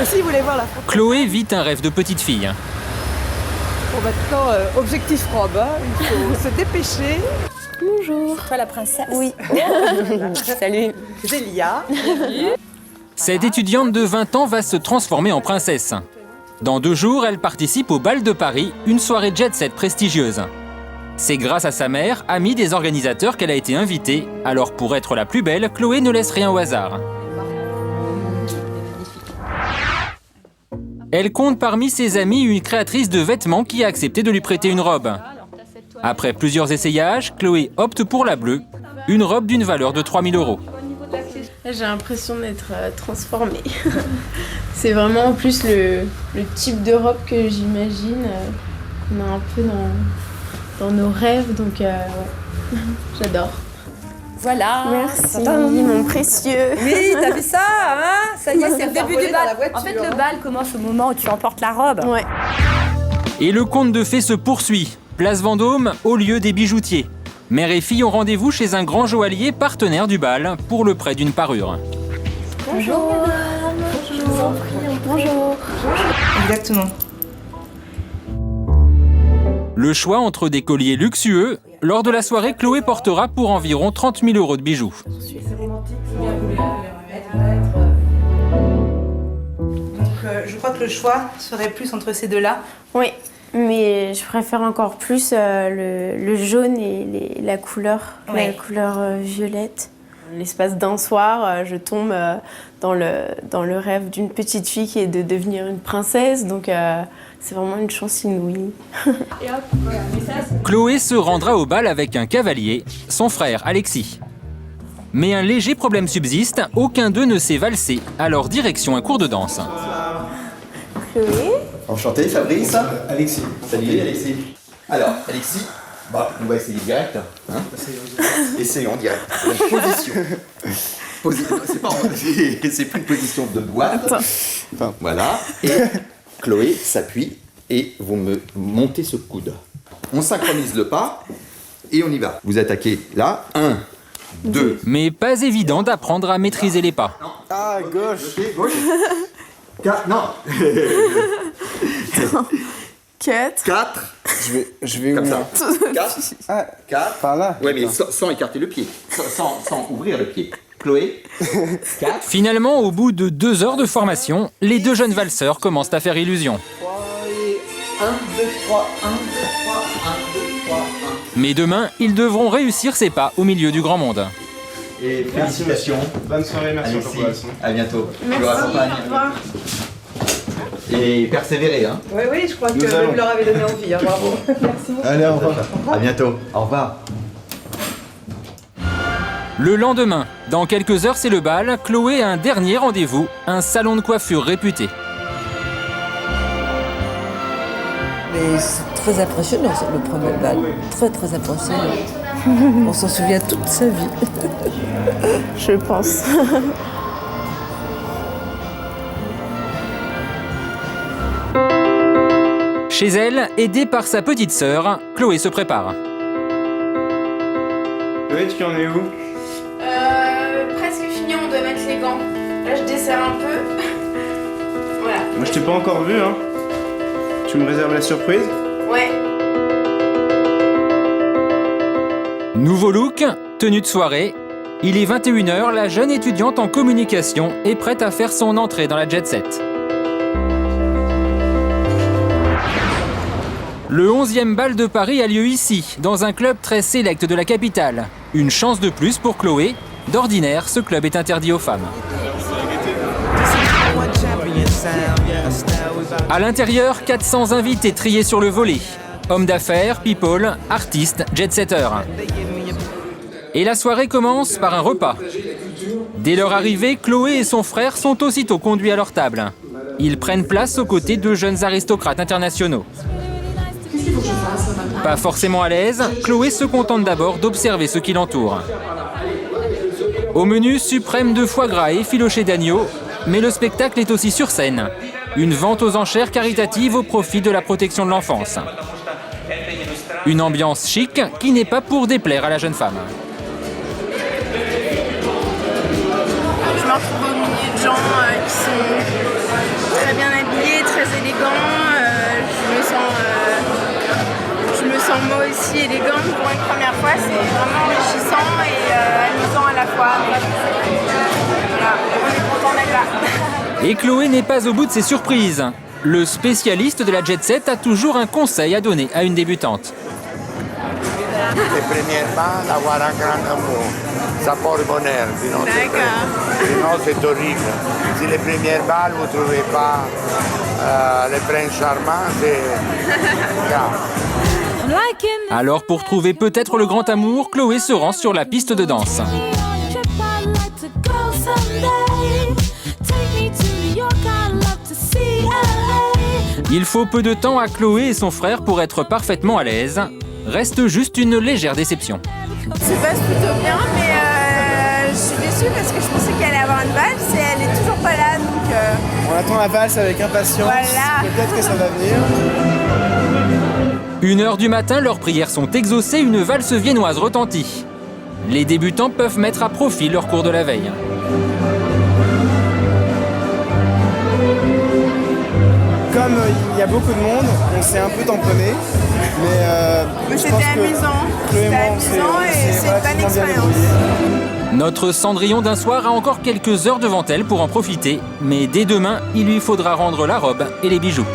Si vous voulez voir la photo. Chloé vit un rêve de petite fille. Bon, maintenant, objectif robe, hein. Il faut se dépêcher. Bonjour. Toi la princesse? Oui. Salut. Zélia. Cette étudiante de 20 ans va se transformer en princesse. Dans 2 jours, elle participe au bal de Paris, une soirée jet-set prestigieuse. C'est grâce à sa mère, amie des organisateurs, qu'elle a été invitée. Alors pour être la plus belle, Chloé ne laisse rien au hasard. Elle compte parmi ses amis une créatrice de vêtements qui a accepté de lui prêter une robe. Après plusieurs essayages, Chloé opte pour la bleue, une robe d'une valeur de 3 000 €. J'ai l'impression d'être transformée. C'est vraiment en plus le type de robe que j'imagine qu'on a un peu dans nos rêves, donc ouais. J'adore. Voilà. Merci, mon précieux. Oui, t'as vu ça, hein? Ça y est, c'est le début du bal. voiture, En fait, le bal commence au moment où tu emportes la robe. Ouais. Et le conte de fées se poursuit. Place Vendôme, au lieu des bijoutiers. Mère et fille ont rendez-vous chez un grand joaillier partenaire du bal pour le prêt d'une parure. Bonjour. Bonjour. Bonjour. Exactement. Le choix entre des colliers luxueux. Lors de la soirée, Chloé portera pour environ 30 000 € de bijoux. Donc je crois que le choix serait plus entre ces deux-là. Oui, mais je préfère encore plus le jaune et la couleur, la couleur violette. L'espace d'un soir, je tombe dans le rêve d'une petite fille qui est de devenir une princesse, donc c'est vraiment une chance inouïe. Chloé se rendra au bal avec un cavalier, son frère Alexis. Mais un léger problème subsiste, aucun d'eux ne sait valser, alors direction un cours de danse. Chloé. Enchanté, Fabrice. Alexis. Salut Alexis. Alors, Alexis, on va essayer direct. Hein, essayons direct. Position. C'est plus une position de boîte. Enfin, voilà. Et Chloé s'appuie et vous me montez ce coude. On synchronise le pas et on y va. Vous attaquez là. 1, 2. Mais pas évident d'apprendre à maîtriser les pas. Ah, gauche. Gauche. 4, non. 4. Je vais Comme où, ça. là 4. Par là. Ouais, mais sans écarter le pied. Sans ouvrir le pied. Chloé. 4. Finalement, au bout de 2 heures de formation, les 2 jeunes valseurs commencent à faire illusion. 1, 2, 3, 1, 2, 3, 1, 2, 3, 1. Mais demain, ils devront réussir ces pas au milieu du grand monde. Et félicitations. Bonne soirée, merci Alexis, encore pour la à bientôt. Merci, au revoir. Et persévérer, hein. Oui, je crois que Nous allons. vous leur avez donné envie. Hein, bravo. Merci beaucoup. Allez, au revoir. À bientôt. Au revoir. Le lendemain, dans quelques heures, c'est le bal. Chloé a un dernier rendez-vous, un salon de coiffure réputé. Mais c'est très impressionnant, le premier bal. Très, très impressionnant. On s'en souvient toute sa vie. Je pense. Chez elle, aidée par sa petite sœur, Chloé se prépare. Chloé, tu en es où? Presque fini, on doit mettre les gants. Là, je desserre un peu. Voilà. Moi, je t'ai pas encore vu, hein. Tu me réserves la surprise? Ouais. Nouveau look, tenue de soirée. Il est 21 h, la jeune étudiante en communication est prête à faire son entrée dans la jet set. Le 11e bal de Paris a lieu ici, dans un club très sélect de la capitale. Une chance de plus pour Chloé. D'ordinaire, ce club est interdit aux femmes. À l'intérieur, 400 invités triés sur le volet. Hommes d'affaires, people, artistes, jet-setters. Et la soirée commence par un repas. Dès leur arrivée, Chloé et son frère sont aussitôt conduits à leur table. Ils prennent place aux côtés de jeunes aristocrates internationaux. Pas forcément à l'aise, Chloé se contente d'abord d'observer ce qui l'entoure. Au menu, suprême de foie gras et effiloché d'agneau, mais le spectacle est aussi sur scène. Une vente aux enchères caritative au profit de la protection de l'enfance. Une ambiance chic qui n'est pas pour déplaire à la jeune femme. Je me retrouve au milieu de gens qui sont Et Chloé n'est pas au bout de ses surprises. Le spécialiste de la jet set a toujours un conseil à donner à une débutante. Les premières balles, avoir un grand amour. Ça porte bonheur, sinon c'est horrible. Si les premières balles, vous ne trouvez pas les princes charmants, c'est grave. Alors pour trouver peut-être le grand amour, Chloé se rend sur la piste de danse. Il faut peu de temps à Chloé et son frère pour être parfaitement à l'aise. Reste juste une légère déception. Ça se passe plutôt bien, mais je suis déçue parce que je pensais qu'elle allait avoir une valse et elle est toujours pas là, donc... On attend la valse avec impatience. Voilà. Peut-être que ça va venir. 1h du matin, leurs prières sont exaucées, une valse viennoise retentit. Les débutants peuvent mettre à profit leur cours de la veille. Comme il y a beaucoup de monde, on s'est un peu tamponné. Mais c'était amusant. C'était amusant et c'est une bonne expérience. Notre Cendrillon d'un soir a encore quelques heures devant elle pour en profiter. Mais dès demain, il lui faudra rendre la robe et les bijoux.